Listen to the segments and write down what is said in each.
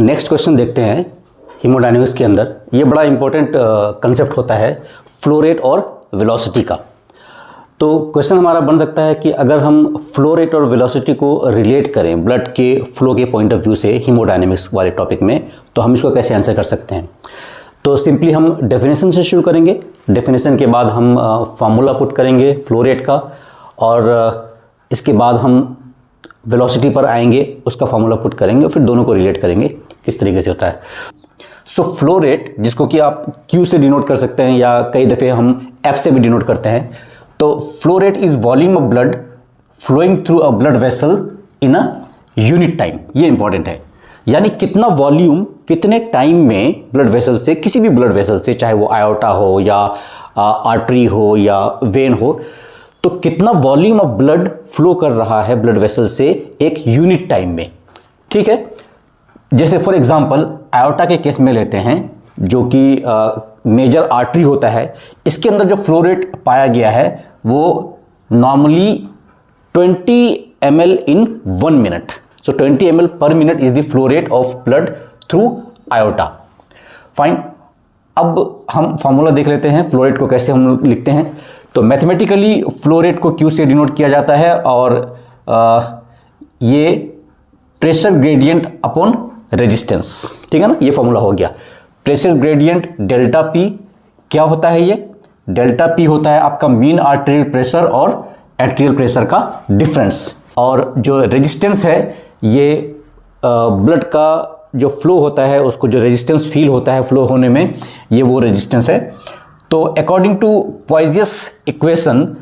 Next question देखते हैं haemodynamics के अंदर। ये बड़ा इंपॉर्टेंट कंसेप्ट होता है फ्लो रेट और वेलोसिटी का। तो क्वेश्चन हमारा बन सकता है कि अगर हम फ्लो रेट और वेलोसिटी को रिलेट करें ब्लड के फ्लो के पॉइंट ऑफ व्यू से हीमोडायनेमिक्स वाले टॉपिक में, तो हम इसको कैसे आंसर कर सकते हैं। तो सिंपली हम डेफिनेशन से शुरू करेंगे। डेफिनेशन के बाद हम फार्मूला पुट करेंगे फ्लो रेट का, और इसके बाद हम वेलोसिटी पर आएंगे, उसका फार्मूला पुट करेंगे, फिर दोनों को रिलेट करेंगे किस तरीके से होता है। सो फ्लो रेट, जिसको कि आप Q से डिनोट कर सकते हैं या कई दफ़े हम F से भी डिनोट करते हैं। तो flow rate is volume of blood flowing through a blood vessel in a unit time. ये इंपॉर्टेंट है, यानी कितना वॉल्यूम कितने टाइम में ब्लड वेसल से, किसी भी ब्लड वेसल से, चाहे वो आयोटा हो या आर्टरी हो या वेन हो, तो कितना वॉल्यूम ऑफ ब्लड फ्लो कर रहा है ब्लड वेसल से एक यूनिट टाइम में। ठीक है, जैसे फॉर एग्जांपल आयोटा के केस में लेते हैं, जो कि मेजर आर्टरी होता है। इसके अंदर जो फ्लो रेट पाया गया है वो नॉर्मली 20 ml इन 1 मिनट। सो 20 ml पर minute is the flow rate of blood through iota. Fine, अब हम फॉर्मूला देख लेते हैं फ्लो रेट को कैसे हम लिखते हैं। तो मैथमेटिकली फ्लो रेट को Q से डिनोट किया जाता है, और ये प्रेशर ग्रेडियंट अपॉन रेजिस्टेंस। ठीक है ना, ये फॉर्मूला हो गया। प्रेशर ग्रेडियंट डेल्टा P क्या होता है? ये डेल्टा P होता है आपका मीन आर्टेरियल प्रेशर और एट्रियल प्रेशर का डिफरेंस, और जो रेजिस्टेंस है ये ब्लड का जो फ्लो होता है उसको जो रेजिस्टेंस फील होता है फ्लो होने में, ये वो रेजिस्टेंस है। तो अकॉर्डिंग टू पॉइजियस इक्वेशन,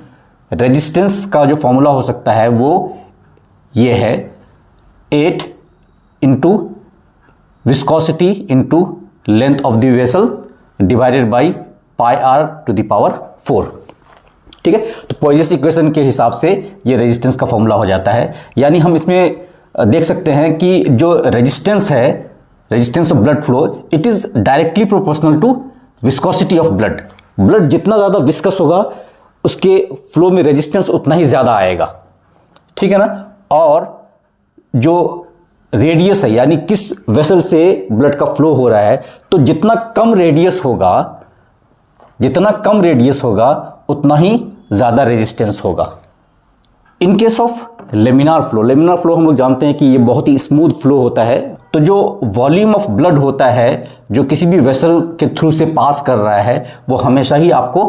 रेजिस्टेंस का जो फॉर्मूला हो सकता है वो ये है 8 into viscosity into length of the vessel divided by pi R to the power 4। ठीक है, तो पॉइजियस इक्वेशन के हिसाब से ये रेजिस्टेंस का फॉर्मूला हो जाता है। यानी हम इसमें देख सकते हैं कि जो रेजिस्टेंस है, resistance of blood flow, it is directly proportional to viscosity of blood. Blood जितना ज़्यादा विस्कस होगा उसके फ्लो में रेजिस्टेंस उतना ही ज़्यादा आएगा। ठीक है ना, और जो रेडियस है, यानी किस वेसल से ब्लड का फ्लो हो रहा है, तो जितना कम रेडियस होगा, जितना कम रेडियस होगा उतना ही ज़्यादा रेजिस्टेंस होगा। In case of laminar flow, laminar flow हम लोग जानते हैं कि ये बहुत ही स्मूथ फ्लो होता है। तो जो वॉल्यूम ऑफ ब्लड होता है जो किसी भी वेसल के थ्रू से पास कर रहा है, वो हमेशा ही आपको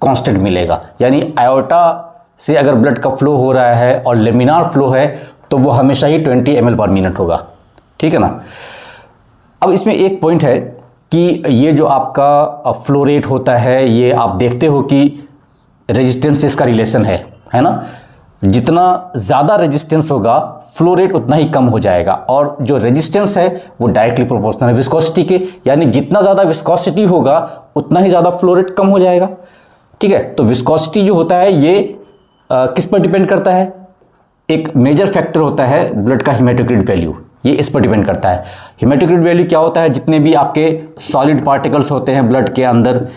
कांस्टेंट मिलेगा। यानी आयोटा से अगर ब्लड का फ्लो हो रहा है और लेमिनार फ्लो है, तो वो हमेशा ही 20 ml पर मिनट होगा। ठीक है ना। अब इसमें एक पॉइंट है कि ये जो आपका फ्लो रेट होता है, ये आप देखते हो कि रेजिस्टेंस से इसका रिलेशन है ना। जितना ज़्यादा रेजिस्टेंस होगा फ्लो रेट उतना ही कम हो जाएगा, और जो रेजिस्टेंस है वो डायरेक्टली प्रोपोर्शनल है विस्कोसिटी के, यानी जितना ज़्यादा विस्कोसिटी होगा उतना ही ज़्यादा फ्लो रेट कम हो जाएगा। ठीक है, तो विस्कोसिटी जो होता है ये किस पर डिपेंड करता है? एक मेजर फैक्टर होता है ब्लड का हीमेटोक्रिट वैल्यू, ये इस पर डिपेंड करता है। हीमेटोक्रिट वैल्यू क्या होता है? जितने भी आपके सॉलिड पार्टिकल्स होते हैं ब्लड के अंदर,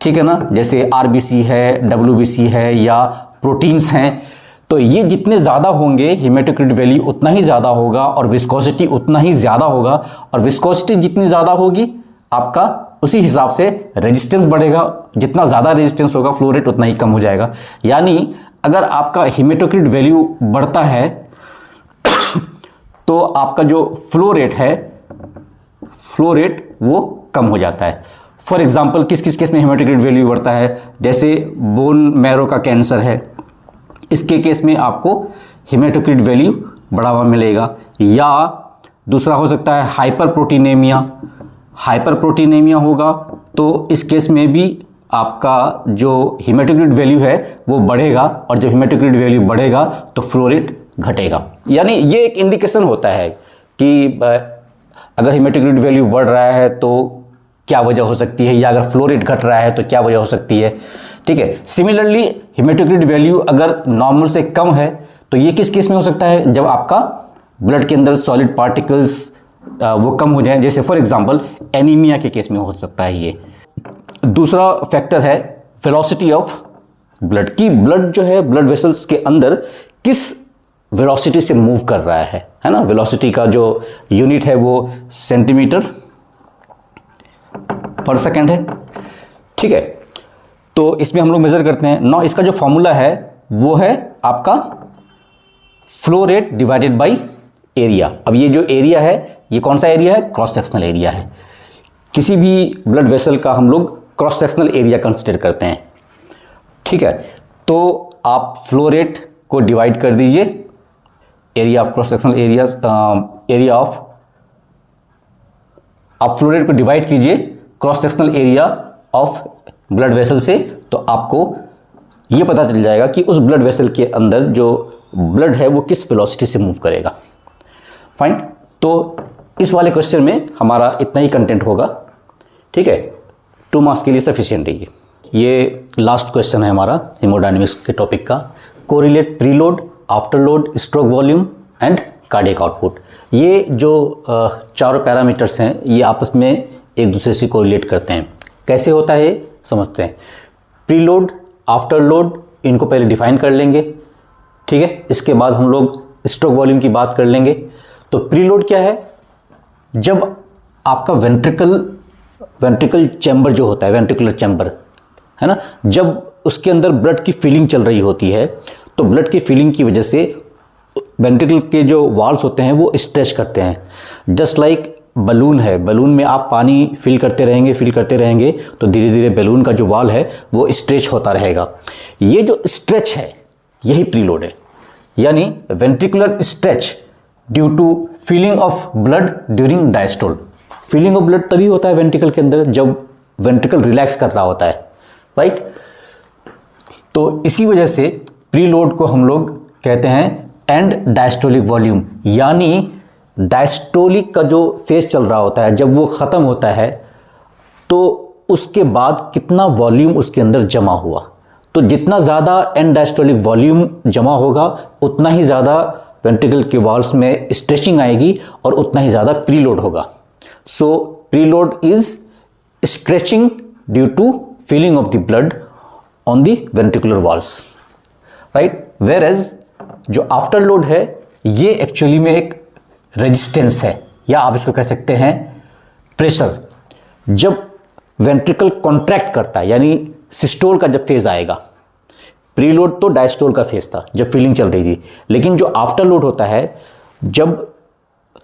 ठीक है ना, जैसे आरबीसी है, डब्ल्यूबीसी है या प्रोटीन्स हैं, तो ये जितने ज़्यादा होंगे हीमेटोक्रिट वैल्यू उतना ही ज़्यादा होगा और विस्कोसिटी उतना ही ज़्यादा होगा, और विस्कोसिटी जितनी ज़्यादा होगी आपका उसी हिसाब से रेजिस्टेंस बढ़ेगा। जितना ज़्यादा रेजिस्टेंस होगा फ्लो रेट उतना ही कम हो जाएगा। यानी अगर आपका हीमेटोक्रिट वैल्यू बढ़ता है तो आपका जो फ्लो रेट है, फ्लो रेट वो कम हो जाता है। फॉर एग्जांपल किस किस केस में हीमेटोक्रिट वैल्यू बढ़ता है? जैसे बोन मैरो का कैंसर है, इसके केस में आपको हीमेटोक्रिट वैल्यू बढ़ावा मिलेगा। या दूसरा हो सकता है हाइपर प्रोटीनेमिया। हाइपर प्रोटीनेमिया होगा तो इस केस में भी आपका जो हीमेटोक्रिट वैल्यू है वो बढ़ेगा, और जब हीमेटोक्रिट वैल्यू बढ़ेगा तो फ्लो रेट घटेगा। यानी ये एक इंडिकेशन होता है कि अगर हीमेटोक्रिट वैल्यू बढ़ रहा है तो क्या वजह हो सकती है, या अगर फ्लो रेट घट रहा है तो क्या वजह हो सकती है। ठीक है, सिमिलरली हीमेटोक्रिट वैल्यू अगर नॉर्मल से कम है तो ये किस केस में हो सकता है? जब आपका ब्लड के अंदर सॉलिड पार्टिकल्स वो कम हो जाएं, जैसे फॉर एग्जांपल एनीमिया के केस में हो सकता है ये। दूसरा फैक्टर है वेलोसिटी ऑफ ब्लड की। ब्लड जो है ब्लड वेसल्स के अंदर किस वेलोसिटी से मूव कर रहा है ना। वेलोसिटी का जो यूनिट है वो सेंटीमीटर पर सेकेंड है, ठीक है। तो इसमें हम लोग मेजर करते हैं। नौ इसका जो फॉर्मूला है वो है आपका flow rate divided by area. अब ये जो एरिया है ये कौन सा एरिया है, क्रॉस सेक्शनल एरिया है। किसी भी ब्लड वेसल का हम लोग क्रॉस सेक्शनल एरिया कंसिडर करते हैं, ठीक है। तो आप फ्लो रेट को डिवाइड कर दीजिए area of cross sectional areas, area of, आप फ्लो रेट को डिवाइड कीजिए cross sectional area of blood vessel से, तो आपको ये पता चल जाएगा कि उस ब्लड वेसल के अंदर जो ब्लड है वो किस वेलोसिटी से मूव करेगा। फाइन। तो इस वाले क्वेश्चन में हमारा इतना ही कंटेंट होगा, ठीक है। 2 मार्क्स के लिए सफिशिएंट है ये लास्ट क्वेश्चन है हमारा हेमोडायनेमिक्स के टॉपिक का। Correlate preload, afterload, stroke volume and cardiac output. ये जो चारों पैरामीटर्स हैं ये आपस में एक दूसरे से कोरिलेट करते हैं। कैसे होता है समझते हैं। प्रीलोड, आफ्टरलोड, इनको पहले डिफाइन कर लेंगे, ठीक है। इसके बाद हम लोग स्ट्रोक वॉल्यूम की बात कर लेंगे। तो प्रीलोड क्या है, जब आपका वेंट्रिकल चैम्बर जो होता है, वेंट्रिकुलर चैम्बर है ना, जब उसके अंदर ब्लड की फीलिंग चल रही होती है तो ब्लड की फीलिंग की वजह से वेंट्रिकल के जो वॉल्स होते हैं वो स्ट्रेच करते हैं। जस्ट लाइक बलून है, बलून में आप पानी फिल करते रहेंगे तो धीरे धीरे बलून का जो वॉल है वो स्ट्रेच होता रहेगा। ये जो स्ट्रेच है यही प्रीलोड है, यानी ventricular stretch due to feeling of blood during diastole. Filling of blood तभी होता है वेंट्रिकल के अंदर जब वेंट्रिकल रिलैक्स कर रहा होता है, राइट। तो इसी वजह से प्रीलोड को हम लोग कहते हैं एंड डायस्टोलिक वॉल्यूम, यानी डायस्टोलिक का जो फेज चल रहा होता है जब वो ख़त्म होता है तो उसके बाद कितना वॉल्यूम उसके अंदर जमा हुआ। तो जितना ज़्यादा एंड डायस्टोलिक वॉल्यूम जमा होगा उतना ही ज़्यादा वेंट्रिकल के वॉल्स में स्ट्रेचिंग आएगी और उतना ही ज़्यादा प्रीलोड होगा। So preload is stretching due to feeling of the blood on the ventricular walls, right. Whereas जो आफ्टरलोड है ये एक्चुअली में एक रेजिस्टेंस है, या आप इसको कह सकते हैं प्रेशर। जब वेंट्रिकल कॉन्ट्रैक्ट करता है, यानी सिस्टोल का जब फेज आएगा, प्रीलोड तो डायस्टोल का फेज था जब फीलिंग चल रही थी, लेकिन जो आफ्टरलोड होता है जब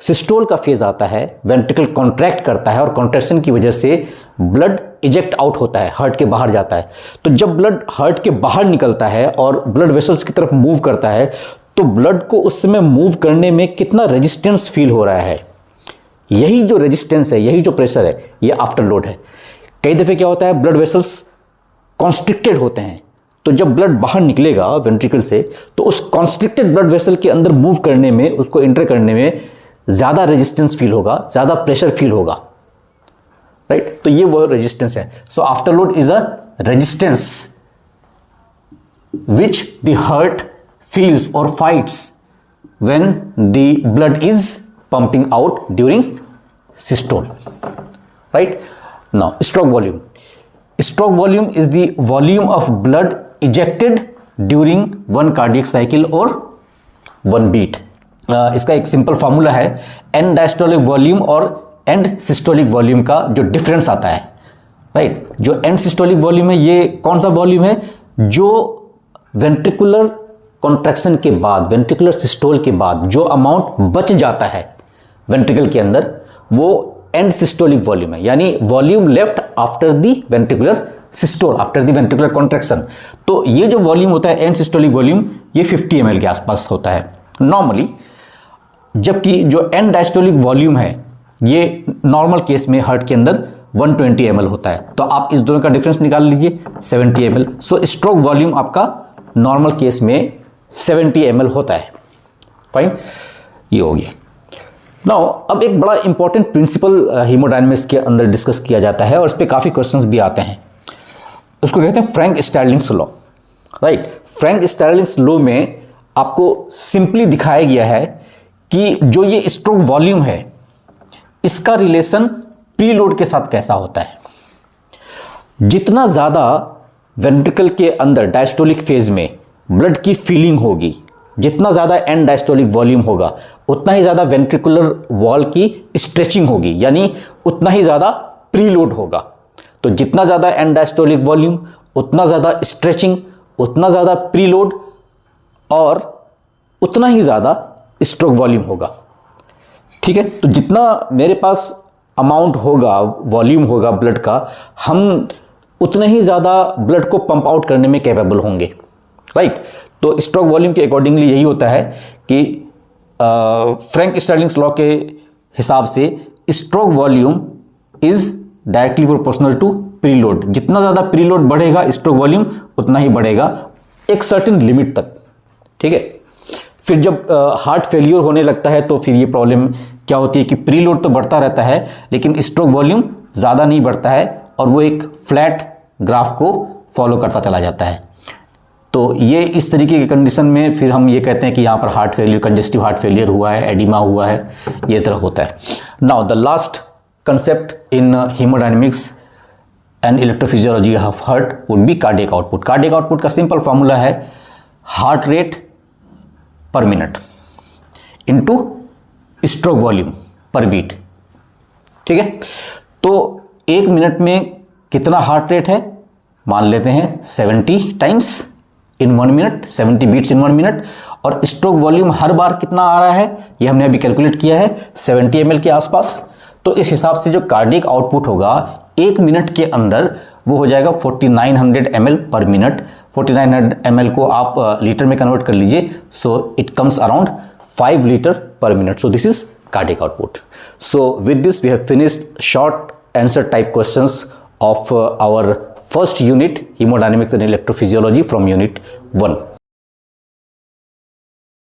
सिस्टोल का फेज आता है, वेंट्रिकल कॉन्ट्रैक्ट करता है और कॉन्ट्रैक्शन की वजह से ब्लड इजेक्ट आउट होता है, हार्ट के बाहर जाता है। तो जब ब्लड हार्ट के बाहर निकलता है और ब्लड वेसल्स की तरफ मूव करता है तो ब्लड को उस समय मूव करने में कितना रेजिस्टेंस फील हो रहा है, यही जो रेजिस्टेंस है, यही जो प्रेशर है, ये आफ्टरलोड है। कई दफ़े क्या होता है ब्लड वेसल्स कॉन्स्ट्रिक्टेड होते हैं, तो जब ब्लड बाहर निकलेगा वेंट्रिकल से तो उस कॉन्स्ट्रिक्टेड ब्लड वेसल के अंदर मूव करने में, उसको एंटर करने में ज़्यादा रेजिस्टेंस फील होगा, ज़्यादा प्रेशर फील होगा, राइट। तो ये वो रेजिस्टेंस है। So afterload is a resistance which the heart feels or fights when the blood is pumping out during systole, right. Now stroke volume. Stroke volume is the volume of blood ejected during one cardiac cycle or one beat. इसका एक simple formula है, and diastolic volume और and systolic volume का जो difference आता है, right. जो and systolic volume है ये कौन सा वॉल्यूम है, जो वेंट्रिकुलर कॉन्ट्रैक्शन के बाद, वेंट्रिकुलर सिस्टोल के बाद जो अमाउंट बच जाता है वेंट्रिकल के अंदर वो एंड सिस्टोलिक वॉल्यूम है, यानी volume left after the ventricular systole, after the ventricular contraction. तो ये जो वॉल्यूम होता है एंड सिस्टोलिक वॉल्यूम ये 50 ml के आसपास होता है नॉर्मली, जबकि जो एंड डायस्टोलिक वॉल्यूम है ये नॉर्मल केस में हार्ट के अंदर 120 ml होता है। तो आप इस दोनों का डिफरेंस निकाल लीजिए, 70 ml। सो स्ट्रोक वॉल्यूम आपका नॉर्मल केस में 70 ml होता है, फाइन, ये हो गया। नाउ अब एक बड़ा इंपॉर्टेंट प्रिंसिपल हीमोडायनेमिक्स के अंदर डिस्कस किया जाता है और इस पे काफ़ी क्वेश्चंस भी आते हैं, उसको कहते हैं Frank Starling's law, right. Frank Starling's law में आपको सिंपली दिखाया गया है कि जो ये स्ट्रोक वॉल्यूम है इसका रिलेशन प्रीलोड के साथ कैसा होता है। जितना ज़्यादा वेंट्रिकल के अंदर डायस्टोलिक फेज में ब्लड की फीलिंग होगी, जितना ज़्यादा एंड डायस्टोलिक वॉल्यूम होगा उतना ही ज़्यादा वेंट्रिकुलर वॉल की स्ट्रेचिंग होगी, यानी उतना ही ज़्यादा प्रीलोड होगा। तो जितना ज़्यादा एंड डायस्टोलिक वॉल्यूम उतना ज़्यादा स्ट्रेचिंग, उतना ज़्यादा प्रीलोड और उतना ही ज़्यादा स्ट्रोक वॉल्यूम होगा। ठीक है, तो जितना मेरे पास अमाउंट होगा, वॉल्यूम होगा ब्लड का, हम उतने ही ज़्यादा ब्लड को पंप आउट करने में कैपेबल होंगे, राइट। तो स्ट्रोक वॉल्यूम के अकॉर्डिंगली यही होता है कि फ्रैंक स्टर्लिंग्स लॉ के हिसाब से stroke volume is directly proportional to preload. जितना ज़्यादा प्रीलोड बढ़ेगा स्ट्रोक वॉल्यूम उतना ही बढ़ेगा एक सर्टेन लिमिट तक। ठीक है, फिर जब हार्ट फेलियर होने लगता है तो फिर ये प्रॉब्लम क्या होती है कि प्रीलोड तो बढ़ता रहता है लेकिन स्ट्रोक वॉल्यूम ज़्यादा नहीं बढ़ता है और वो एक फ्लैट ग्राफ को फॉलो करता चला जाता है। तो ये इस तरीके की कंडीशन में फिर हम ये कहते हैं कि यहाँ पर heart failure, congestive heart failure हुआ है, एडिमा हुआ है, ये तरह होता है। Now the last concept in haemodynamics and electrophysiology of heart would be cardiac output. Cardiac output का सिंपल फॉर्मूला है हार्ट रेट पर मिनट इनटू स्ट्रोक वॉल्यूम पर बीट। ठीक है, तो एक मिनट में कितना हार्ट रेट है, मान लेते हैं 70 times in 1 minute, 70 beats in 1 minute. और स्ट्रोक वॉल्यूम हर बार कितना आ रहा है ये हमने अभी कैलकुलेट किया है 70 ml के आसपास। तो इस हिसाब से जो कार्डियक आउटपुट होगा एक मिनट के अंदर वो हो जाएगा 4900 ml पर मिनट। 4900 ml को आप लीटर में कन्वर्ट कर लीजिए, so it comes around 5 litre per minute. So this is cardiac output. So with this we have finished short answer type questions of our first unit, hemodynamics and electrophysiology from unit 1.